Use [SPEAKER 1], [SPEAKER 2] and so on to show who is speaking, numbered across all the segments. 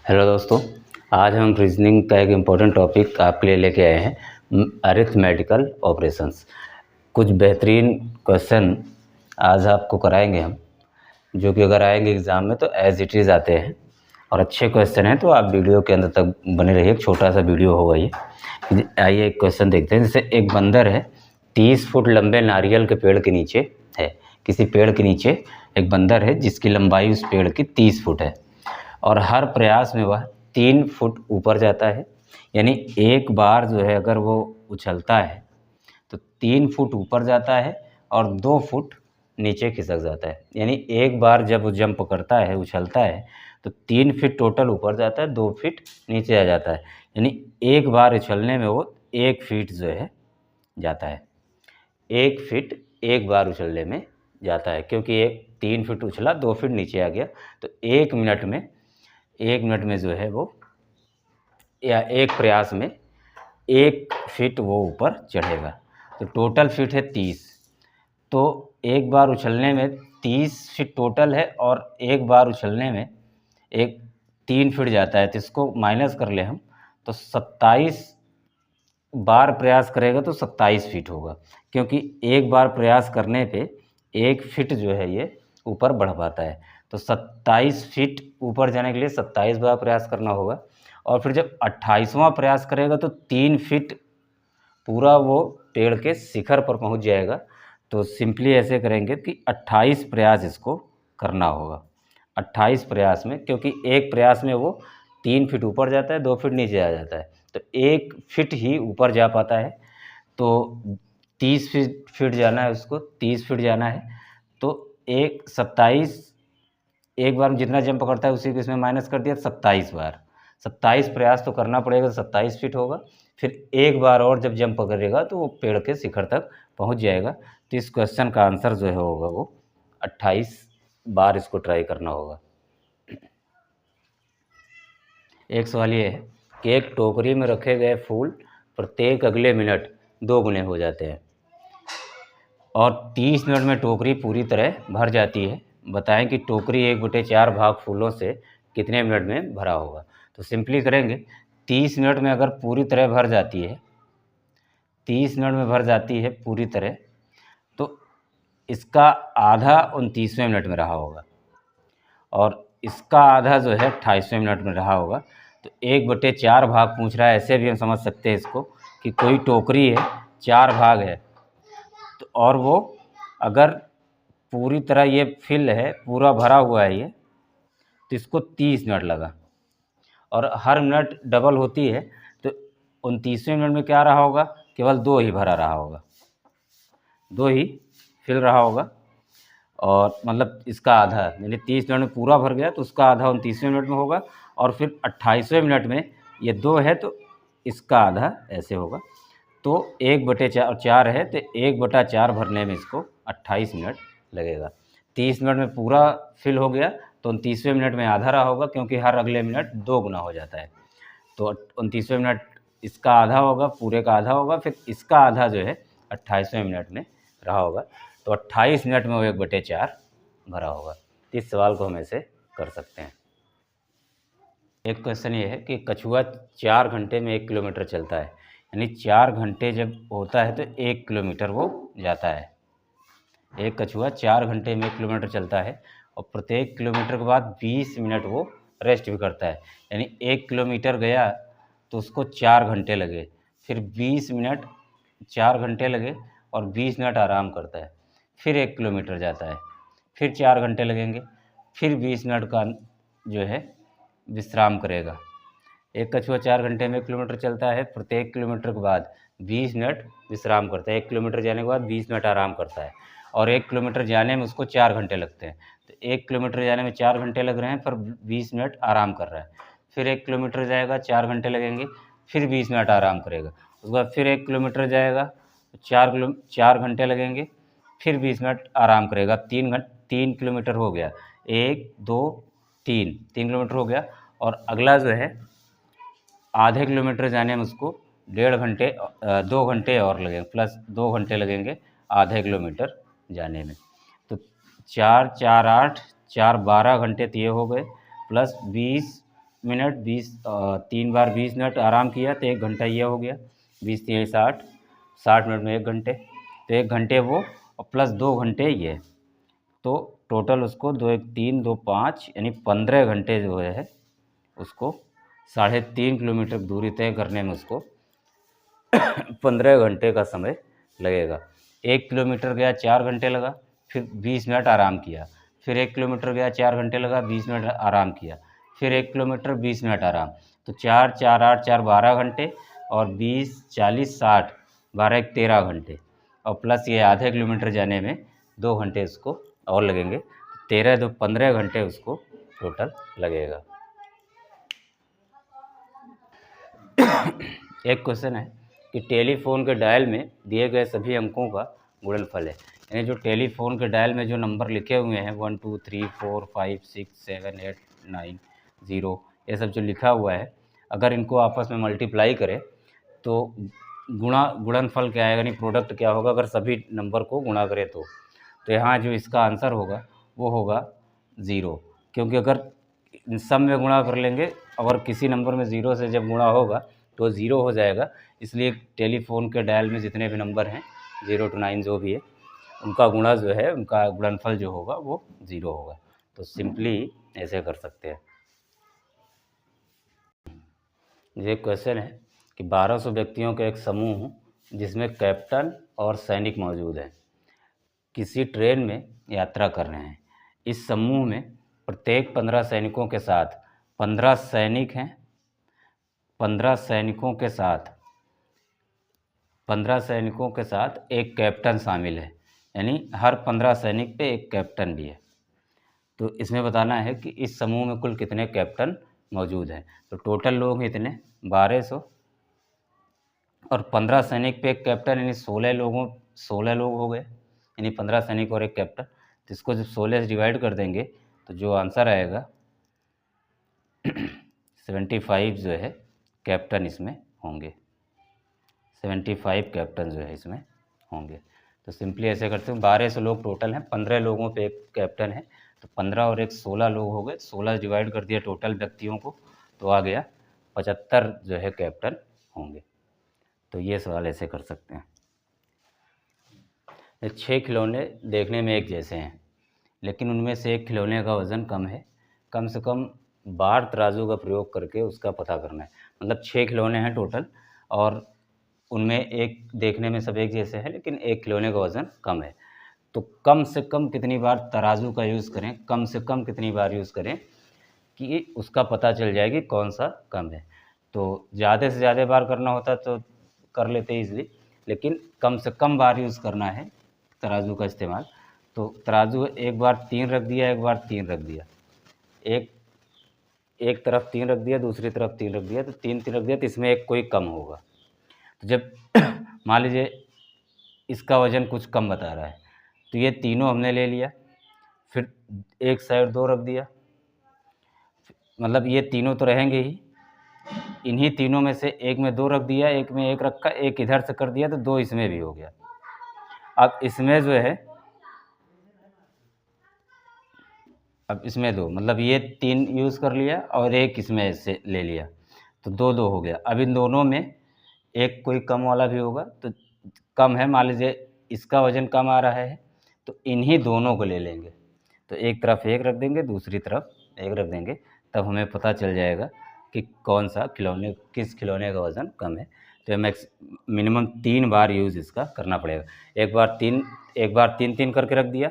[SPEAKER 1] Hello दोस्तों। आज हम रीजनिंग का एक इम्पोर्टेंट टॉपिक आपके लिए लेके आए हैं, अरिथमेटिकल ऑपरेशंस। कुछ बेहतरीन क्वेश्चन आज आपको कराएंगे हम, जो कि अगर आएंगे एग्ज़ाम में तो एज इट इज़ आते हैं और अच्छे क्वेश्चन हैं। तो आप वीडियो के अंदर तक बने रहिए, एक छोटा सा वीडियो होगा ये। आइए एक क्वेश्चन देखते हैं। जैसे एक बंदर है, 30 फुट लंबे नारियल के पेड़ के नीचे है। किसी पेड़ के नीचे एक बंदर है जिसकी लंबाई उस पेड़ की 30 फुट है और हर प्रयास में वह 3 फुट ऊपर जाता है। यानी एक बार जो है अगर वो उछलता है तो 3 फुट ऊपर जाता है और 2 फुट नीचे खिसक जाता है। यानी एक बार जब वो जंप करता है, उछलता है, तो 3 फीट टोटल ऊपर जाता है, 2 फीट नीचे आ जाता है। यानी एक बार उछलने में वो 1 फीट जो है जाता है। 1 फीट एक बार उछलने में जाता है, क्योंकि 3 फीट उछला, 2 फीट नीचे आ गया। तो 1 मिनट में जो है वो, या एक प्रयास में 1 फीट वो ऊपर चढ़ेगा। तो टोटल फीट है 30। तो एक बार उछलने में 30 फीट टोटल है और एक बार उछलने में 3 फीट जाता है। तो इसको माइनस कर ले हम, तो 27 बार प्रयास करेगा तो 27 फीट होगा, क्योंकि एक बार प्रयास करने पे 1 फीट जो है ये ऊपर बढ़ पाता है। तो 27 फीट ऊपर जाने के लिए 27 बार प्रयास करना होगा। और फिर जब 28वां प्रयास करेगा तो 3 फीट पूरा वो पेड़ के शिखर पर पहुंच जाएगा। तो सिंपली ऐसे करेंगे कि 28 प्रयास इसको करना होगा। 28 प्रयास में, क्योंकि एक प्रयास में वो 3 फीट ऊपर जाता है, 2 फीट नीचे आ जाता है, तो 1 फीट ही ऊपर जा पाता है। तो 30 फीट जाना है उसको, 30 फीट जाना है। तो 27 एक बार में जितना जंप करता है उसी को इसमें माइनस कर दिया, 27 बार। 27 प्रयास तो करना पड़ेगा, 27 फीट होगा। फिर एक बार और जब जंप करेगा तो वो पेड़ के शिखर तक पहुंच जाएगा। तो इस क्वेश्चन का आंसर जो है होगा वो 28 बार इसको ट्राई करना होगा। एक सवाल ये है कि एक टोकरी में रखे गए फूल प्रत्येक अगले मिनट 2 गुने हो जाते हैं और 30 मिनट में टोकरी पूरी तरह भर जाती है। बताएं कि टोकरी 1/4 भाग फूलों से कितने मिनट में भरा होगा। तो सिंपली करेंगे, 30 मिनट में अगर पूरी तरह भर जाती है, 30 मिनट में भर जाती है पूरी तरह, तो इसका आधा 29वें मिनट में रहा होगा और इसका आधा जो है 28वें मिनट में रहा होगा। तो 1/4 भाग पूछ रहा है। ऐसे भी हम समझ सकते हैं इसको कि कोई टोकरी है, 4 भाग है, तो और वो अगर पूरी तरह ये फिल है, पूरा भरा हुआ है ये, तो इसको 30 मिनट लगा और हर मिनट डबल होती है। तो 29वें मिनट में क्या रहा होगा, केवल 2 ही भरा रहा होगा, 2 ही फिल रहा होगा। और मतलब इसका आधा, यानी 30 मिनट में पूरा भर गया तो उसका आधा 29वें मिनट में होगा। और फिर 28वें मिनट में ये 2 है तो इसका आधा ऐसे होगा। तो 1/4 है, तो 1/4 भरने में इसको 28 मिनट लगेगा। 30 मिनट में पूरा फिल हो गया तो 29वें मिनट में आधा रहा होगा, क्योंकि हर अगले मिनट 2 गुना हो जाता है। तो 29वें मिनट इसका आधा होगा, पूरे का आधा होगा, फिर इसका आधा जो है 28वें मिनट में रहा होगा। तो 28 मिनट में वो 1/4 भरा होगा। तो इस सवाल को हम ऐसे कर सकते हैं। एक क्वेश्चन ये है कि कछुआ 4 घंटे में 1 किलोमीटर चलता है। यानी 4 घंटे जब होता है तो 1 किलोमीटर वो जाता है। एक कछुआ 4 घंटे में 1 किलोमीटर चलता है और प्रत्येक किलोमीटर के बाद 20 मिनट वो रेस्ट भी करता है। यानी 1 किलोमीटर गया तो उसको 4 घंटे लगे, फिर 20 मिनट, 4 घंटे लगे और 20 मिनट आराम करता है। फिर 1 किलोमीटर जाता है, फिर 4 घंटे लगेंगे, फिर 20 मिनट का जो है विश्राम करेगा। एक कछुआ 4 घंटे में 1 किलोमीटर चलता है, प्रत्येक किलोमीटर के बाद 20 मिनट विश्राम करता है। 1 किलोमीटर जाने के बाद 20 मिनट आराम करता है और 1 किलोमीटर जाने में उसको 4 घंटे लगते हैं। तो 1 किलोमीटर जाने में 4 घंटे लग रहे हैं, पर 20 मिनट आराम कर रहा है। फिर 1 किलोमीटर जाएगा, 4 घंटे लगेंगे, फिर 20 मिनट आराम करेगा। उसके बाद फिर 1 किलोमीटर जाएगा तो 4 घंटे लगेंगे, फिर 20 मिनट आराम करेगा। 3 किलोमीटर हो गया, 1 2 3 किलोमीटर हो गया। और अगला जो है आधे किलोमीटर जाने में उसको 2 घंटे और लगेंगे, प्लस 2 घंटे लगेंगे आधे किलोमीटर जाने में। तो 4 4 8 4 12 घंटे तो ये हो गए, प्लस 20 मिनट 3 बार 20 मिनट आराम किया तो 1 घंटा ये हो गया, 20 3 60, 60 मिनट में 1 घंटे, तो 1 घंटे वो और प्लस 2 घंटे ये, तो टोटल उसको 2 1 3 2 5 यानी 15 घंटे जो है उसको 3.5 किलोमीटर दूरी तय करने में उसको 15 घंटे का समय लगेगा। 1 किलोमीटर गया 4 घंटे लगा, फिर 20 मिनट आराम किया, फिर 1 किलोमीटर गया 4 घंटे लगा, 20 मिनट आराम किया, फिर 1 किलोमीटर 20 मिनट आराम, तो 4 4 8 4 12 घंटे और 20 40 60 12 1 13 घंटे और प्लस ये आधे किलोमीटर जाने में 2 घंटे उसको और लगेंगे, 13 2 15 घंटे उसको टोटल लगेगा। एक क्वेश्चन है कि टेलीफोन के डायल में दिए गए सभी अंकों का गुणनफल है, यानी जो टेलीफोन के डायल में जो नंबर लिखे हुए हैं 1 2 3 4 5 6 7 8 9 0 ये सब जो लिखा हुआ है, अगर इनको आपस में मल्टीप्लाई करें तो गुणनफल क्या आएगा, यानी प्रोडक्ट क्या होगा अगर सभी नंबर को गुणा करें तो यहाँ जो इसका आंसर होगा वो होगा 0, क्योंकि अगर सम में गुणा कर लेंगे और किसी नंबर में 0 से जब गुणा होगा तो 0 हो जाएगा, इसलिए टेलीफोन के डायल में जितने भी नंबर हैं 0 to 9 जो भी है उनका गुणा जो है उनका गुणनफल जो होगा वो 0 होगा। तो सिंपली ऐसे कर सकते हैं। ये क्वेश्चन है कि 1200 व्यक्तियों का एक समूह जिसमें कैप्टन और सैनिक मौजूद हैं किसी ट्रेन में यात्रा कर रहे हैं। इस समूह में प्रत्येक 15 सैनिकों के साथ 15 सैनिक हैं, 15 सैनिकों के साथ एक कैप्टन शामिल है, यानी हर 15 सैनिक पे एक कैप्टन भी है। तो इसमें बताना है कि इस समूह में कुल कितने कैप्टन मौजूद हैं। तो टोटल लोग हैं इतने 1200 और 15 सैनिक पे एक कैप्टन, यानी 16 लोग हो गए, यानी 15 सैनिक और एक कैप्टन। तो इसको जब 16 से डिवाइड कर देंगे तो जो आंसर आएगा 75 जो है कैप्टन इसमें होंगे, 75 कैप्टन जो है इसमें होंगे। तो सिंपली ऐसे करते हैं, 1200 लोग टोटल हैं, 15 लोगों पे एक कैप्टन है, तो 15 और एक 16 लोग हो गए, 16 डिवाइड कर दिया टोटल व्यक्तियों को तो आ गया 75 जो है कैप्टन होंगे। तो ये सवाल ऐसे कर सकते हैं। 6 खिलौने देखने में एक जैसे हैं, लेकिन उनमें से एक खिलौने का वज़न कम है, कम से कम बार तराजू का प्रयोग करके उसका पता करना है। मतलब 6 खिलौने हैं टोटल और उनमें एक देखने में सब एक जैसे हैं, लेकिन एक खिलौने का वज़न कम है। तो कम से कम कितनी बार तराजू का यूज़ करें, कम से कम कितनी बार यूज़ करें कि उसका पता चल जाए कि कौन सा कम है। तो ज़्यादा से ज़्यादा बार करना होता तो कर लेते ईज़िली, लेकिन कम से कम बार यूज़ करना है तराजू का इस्तेमाल। तो तराजू एक बार 3 रख दिया, एक बार 3 रख दिया, एक तरफ 3 रख दिया, दूसरी तरफ 3 रख दिया, तो 3 रख दिया, तो इसमें एक कोई कम होगा। तो जब मान लीजिए इसका वज़न कुछ कम बता रहा है तो ये तीनों हमने ले लिया, फिर एक साइड 2 रख दिया, मतलब ये तीनों तो रहेंगे ही, इन्हीं तीनों में से एक में 2 रख दिया, एक में 1 रखा, एक इधर से कर दिया, तो 2 इसमें भी हो गया। अब इसमें जो है, अब इसमें 2 मतलब ये 3 यूज़ कर लिया और एक इसमें से ले लिया, तो 2 2 हो गया। अब इन दोनों में एक कोई कम वाला भी होगा, तो कम है, मान लीजिए इसका वज़न कम आ रहा है तो इन्हीं दोनों को ले लेंगे, तो एक तरफ 1 रख देंगे, दूसरी तरफ 1 रख देंगे, तब हमें पता चल जाएगा कि कौन सा खिलौने किस खिलौने का वज़न कम है। तो मिनिमम 3 बार यूज़ इसका करना पड़ेगा। एक बार 3 करके रख दिया,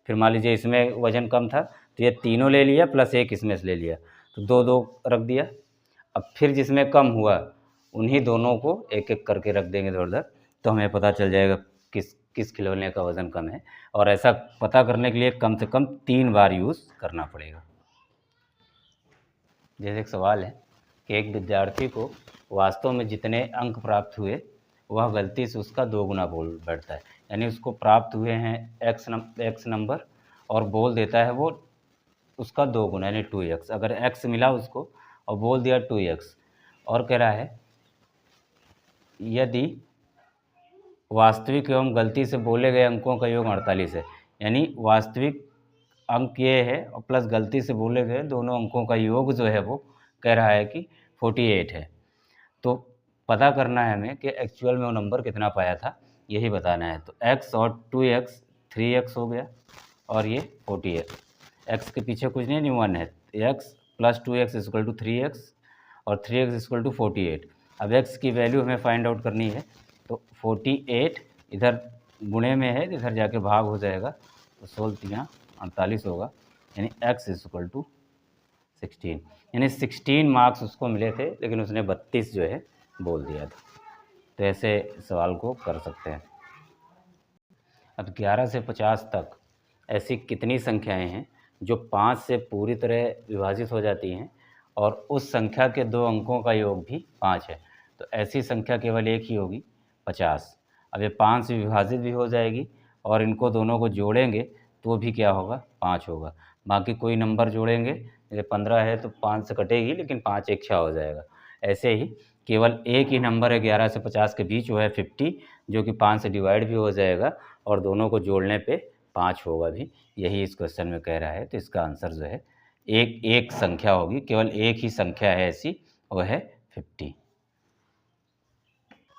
[SPEAKER 1] फिर मान लीजिए इसमें वज़न कम था तो ये तीनों ले लिया प्लस एक इसमें से ले लिया, तो 2 2 रख दिया। अब फिर जिसमें कम हुआ उन्हीं दोनों को एक एक करके रख देंगे इधर-उधर, तो हमें पता चल जाएगा किस खिलौने का वज़न कम है। और ऐसा पता करने के लिए कम से कम 3 बार यूज़ करना पड़ेगा। जैसे एक सवाल है कि एक विद्यार्थी को वास्तव में जितने अंक प्राप्त हुए वह गलती से उसका 2 गुना बोल बैठता है, यानी उसको प्राप्त हुए हैं एक्स नंबर और बोल देता है वो उसका 2 गुना यानी 2x। अगर x मिला उसको और बोल दिया 2x, और कह रहा है यदि वास्तविक एवं गलती से बोले गए अंकों का योग 48 है, यानी वास्तविक अंक ये है और प्लस गलती से बोले गए दोनों अंकों का योग जो है वो कह रहा है कि 48 है। तो पता करना है हमें कि एक्चुअल में वो नंबर कितना पाया था, यही बताना है। तो x और 2x 3x हो गया और ये 48, x के पीछे कुछ नहीं 1 है, x + 2x = 3x और 3x = 48। अब x की वैल्यू हमें फाइंड आउट करनी है, तो 48 इधर गुणे में है, इधर जाके भाग हो जाएगा, तो 16 × 48 होगा, यानी x = 16, यानी 16 मार्क्स उसको मिले थे, लेकिन उसने 32 जो है बोल दिया था। तो ऐसे सवाल को कर सकते हैं। अब 11 से 50 तक ऐसी कितनी संख्याएं हैं जो 5 से पूरी तरह विभाजित हो जाती हैं और उस संख्या के 2 अंकों का योग भी 5 है? तो ऐसी संख्या केवल एक ही होगी, 50। अब ये 5 से विभाजित भी हो जाएगी और इनको दोनों को जोड़ेंगे तो भी क्या होगा, 5 होगा। बाकी कोई नंबर जोड़ेंगे, जैसे 15 है तो 5 से कटेगी, लेकिन 5 एक छः हो जाएगा। ऐसे ही केवल एक ही नंबर है 11 से 50 के बीच, वो है 50, जो कि 5 से डिवाइड भी हो जाएगा और दोनों को जोड़ने पे 5 होगा भी। यही इस क्वेश्चन में कह रहा है। तो इसका आंसर जो है एक संख्या होगी, केवल एक ही संख्या है ऐसी, वो है 50।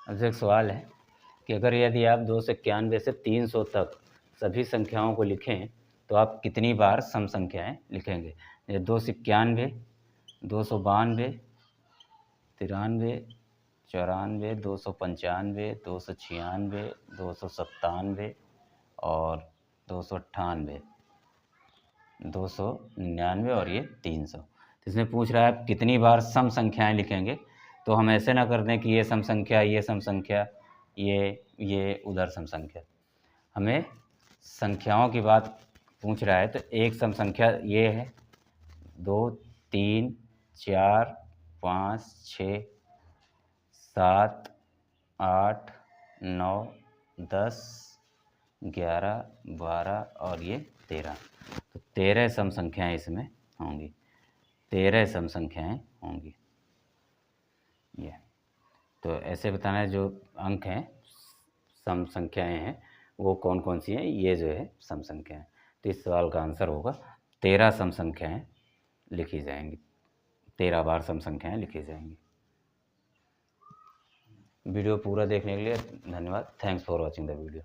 [SPEAKER 1] अब एक सवाल है कि अगर यदि आप 291 से 300 तक सभी संख्याओं को लिखें तो आप कितनी बार सम संख्याएँ लिखेंगे? जैसे 291, 292, 93, 94, 295, 296, 297 और 298, 299 और ये 300। तो इसमें पूछ रहा है आप कितनी बार सम संख्याएं लिखेंगे। तो हम ऐसे ना कर दें कि ये सम संख्या, ये सम संख्या, ये उधर सम संख्या। हमें संख्याओं की बात पूछ रहा है, तो एक सम संख्या ये है, 2, 3, 4, 5, 6, 7, 8, 9, 10, 11, 12 और ये 13। तो 13 सम संख्याएँ इसमें होंगी, 13 सम संख्याएँ होंगी। ये तो ऐसे बताना है जो अंक हैं, सम संख्याएँ हैं, वो कौन कौन सी हैं, ये जो है सम संख्याएँ। तो इस सवाल का आंसर होगा 13 सम संख्याएँ लिखी जाएंगी, 13 बार सम संख्याएँ लिखी जाएंगी। वीडियो पूरा देखने के लिए धन्यवाद। Thanks for watching the video.